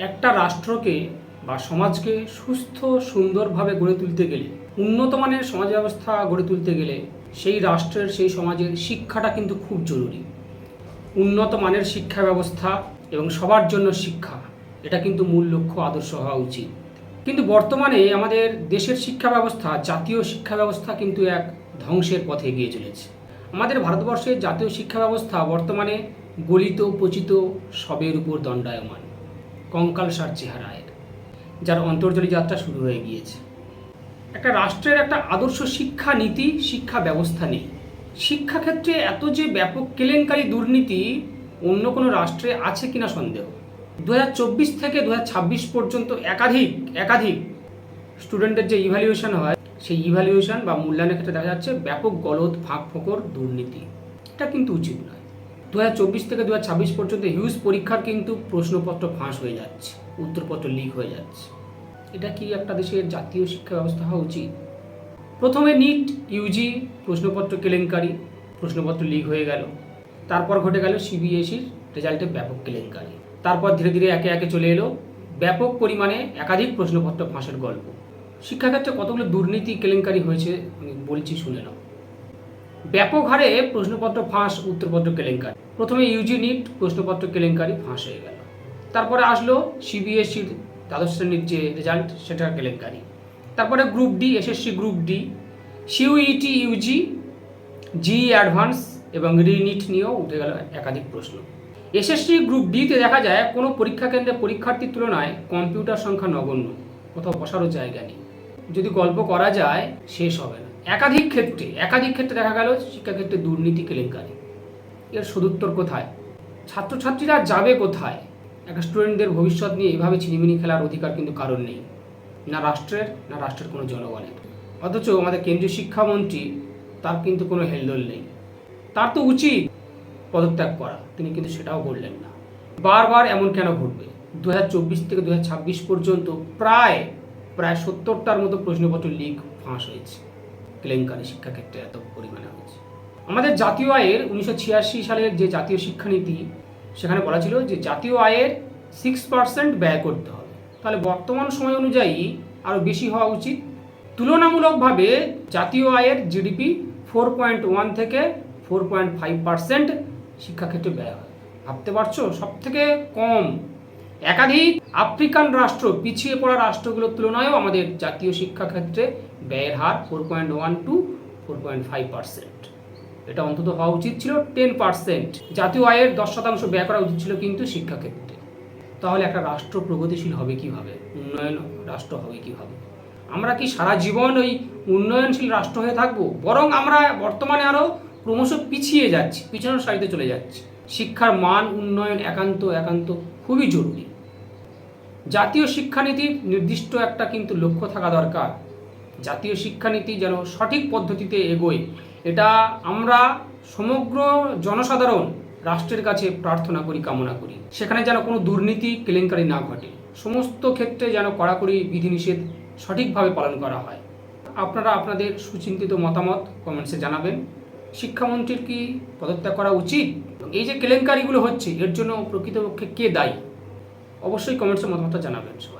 একটা রাষ্ট্রকে বা সমাজকে সুস্থ সুন্দরভাবে গড়ে তুলতে গেলে, উন্নত মানের সমাজ ব্যবস্থা গড়ে তুলতে গেলে সেই রাষ্ট্রের সেই সমাজের শিক্ষাটা কিন্তু খুব জরুরি। উন্নত মানের শিক্ষা ব্যবস্থা এবং সবার জন্য শিক্ষা, এটা কিন্তু মূল লক্ষ্য, আদর্শ হওয়া উচিত। কিন্তু বর্তমানে আমাদের দেশের শিক্ষা ব্যবস্থা, জাতীয় শিক্ষা ব্যবস্থা কিন্তু এক ধ্বংসের পথে এগিয়ে চলেছে। আমাদের ভারতবর্ষের জাতীয় শিক্ষা ব্যবস্থা বর্তমানে গলিত পচিত শবের উপর দণ্ডায়মান, কঙ্কালসার চেহারায়, যার অন্তর্জলী যাত্রা শুরু হয়ে গিয়েছে। একটা রাষ্ট্রের একটা আদর্শ শিক্ষা নীতি, শিক্ষা ব্যবস্থা নেই। শিক্ষাক্ষেত্রে এত যে ব্যাপক কেলেঙ্কারি, দুর্নীতি অন্য কোনো রাষ্ট্রে আছে কিনা সন্দেহ। 2024 থেকে 2026 পর্যন্ত একাধিক স্টুডেন্টের যে ইভ্যালুয়েশন হয়, সেই ইভ্যালুয়েশন বা মূল্যায়নের ক্ষেত্রে দেখা যাচ্ছে ব্যাপক গলদ, ফাঁক ফোকর, দুর্নীতি। এটা কিন্তু উচিত নয়। 2024 থেকে 2026 পর্যন্ত হিউজ পরীক্ষার কিন্তু প্রশ্নপত্র ফাঁস হয়ে যাচ্ছে, উত্তরপত্র লিক হয়ে যাচ্ছে। এটা কি একটা দেশের জাতীয় শিক্ষা ব্যবস্থা হওয়া উচিত? প্রথমে নিট ইউজি প্রশ্নপত্র কেলেঙ্কারি, প্রশ্নপত্র লিক হয়ে গেল। তারপর ঘটে গেল সিবিএসইর রেজাল্টে ব্যাপক কেলেঙ্কারি। তারপর ধীরে ধীরে একে একে চলে এলো ব্যাপক পরিমাণে একাধিক প্রশ্নপত্র ফাঁসের গল্প। শিক্ষাক্ষেত্রে কতগুলো দুর্নীতি কেলেঙ্কারি হয়েছে আমি বলছি, শুনে নাও। ব্যাপক হারে প্রশ্নপত্র ফাঁস, উত্তরপত্র কেলেঙ্কারি। প্রথমে ইউজি নিট প্রশ্নপত্র কেলেঙ্কারি ফাঁস হয়ে গেল। তারপরে আসলো সিবিএসইর দ্বাদশ শ্রেণীর যে রেজাল্ট, সেটার কেলেঙ্কারি। তারপরে group D, SSC group D, CUET UG, JEE advance এবং রিনিট নিয়েও উঠে গেল একাধিক প্রশ্ন। এসএসসি গ্রুপ ডিতে দেখা যায় কোনো পরীক্ষা কেন্দ্রে পরীক্ষার্থীর তুলনায় কম্পিউটার সংখ্যা নগণ্য, কোথাও বসারও জায়গা নেই। যদি গল্প করা যায় শেষ হবে না। একাধিক ক্ষেত্রে দেখা গেল শিক্ষাক্ষেত্রে দুর্নীতি, কেলেঙ্কারি। এর সদুত্তর কোথায়? ছাত্রছাত্রীরা যাবে কোথায়? একটা স্টুডেন্টদের ভবিষ্যৎ নিয়ে এভাবে ছিনিমিনি খেলার অধিকার কিন্তু কারণ নেই, না রাষ্ট্রের কোনো জনগণের। অথচ আমাদের কেন্দ্রীয় শিক্ষামন্ত্রী, তার কিন্তু কোনো হেলদোল নেই। তার তো উচিত পদত্যাগ করা, তিনি কিন্তু সেটাও করলেন না। বারবার এমন কেন ঘটবে? 2024 থেকে 2026 পর্যন্ত প্রায় 70টার মতো প্রশ্নপত্র লিক, ফাঁস হয়েছে। কেলেঙ্কারি শিক্ষাক্ষেত্রে এত পরিমাণে হয়েছে। আমাদের জাতীয় আয়ের 1986 সালের যে জাতীয় শিক্ষানীতি, সেখানে বলা ছিল যে জাতীয় আয়ের 6% ব্যয় করতে হবে। তাহলে বর্তমান সময় অনুযায়ী আরও বেশি হওয়া উচিত। তুলনামূলকভাবে জাতীয় আয়ের জিডিপি 4.1 থেকে 4.5% শিক্ষাক্ষেত্রে ব্যয় হয়। ভাবতে পারছো? সব থেকে কম। একাধিক আফ্রিকান রাষ্ট্র, পিছিয়ে পড়া রাষ্ট্রগুলোর তুলনায়ও আমাদের জাতীয় শিক্ষাক্ষেত্রে ব্যয়ের হার 4.1 to 4.5%। এটা অন্তত হওয়া উচিত ছিল 10%। জাতীয় আয়ের 10% ব্যয় করা উচিত ছিল কিন্তু শিক্ষাক্ষেত্রে। তাহলে একটা রাষ্ট্র প্রগতিশীল হবে কিভাবে? উন্নয়ন রাষ্ট্র হবে কিভাবে? আমরা কি সারা জীবন ওই উন্নয়নশীল রাষ্ট্র হয়ে থাকবো? বরং আমরা বর্তমানে আরও ক্রমশ পিছিয়ে যাচ্ছি, পিছনের সারিতে চলে যাচ্ছি। শিক্ষার মান উন্নয়ন একান্ত খুবই জরুরি। জাতীয় শিক্ষানীতির নির্দিষ্ট একটা কিন্তু লক্ষ্য থাকা দরকার। জাতীয় শিক্ষানীতি যেন সঠিক পদ্ধতিতে এগোয়, এটা আমরা সমগ্র জনসাধারণ রাষ্ট্রের কাছে প্রার্থনা করি, কামনা করি। সেখানে যেন কোনো দুর্নীতি, কেলেঙ্কারি না ঘটে। সমস্ত ক্ষেত্রে যেন কড়াকড়ি বিধিনিষেধ সঠিকভাবে পালন করা হয়। আপনারা আপনাদের সুচিন্তিত মতামত কমেন্টসে জানাবেন। শিক্ষামন্ত্রীর কি পদত্যাগ করা উচিত? এই যে কেলেঙ্কারিগুলো হচ্ছে, এর জন্য প্রকৃতপক্ষে কে দায়ী? অবশ্যই কমেন্টসে মতামতটা জানাবেন সবাই।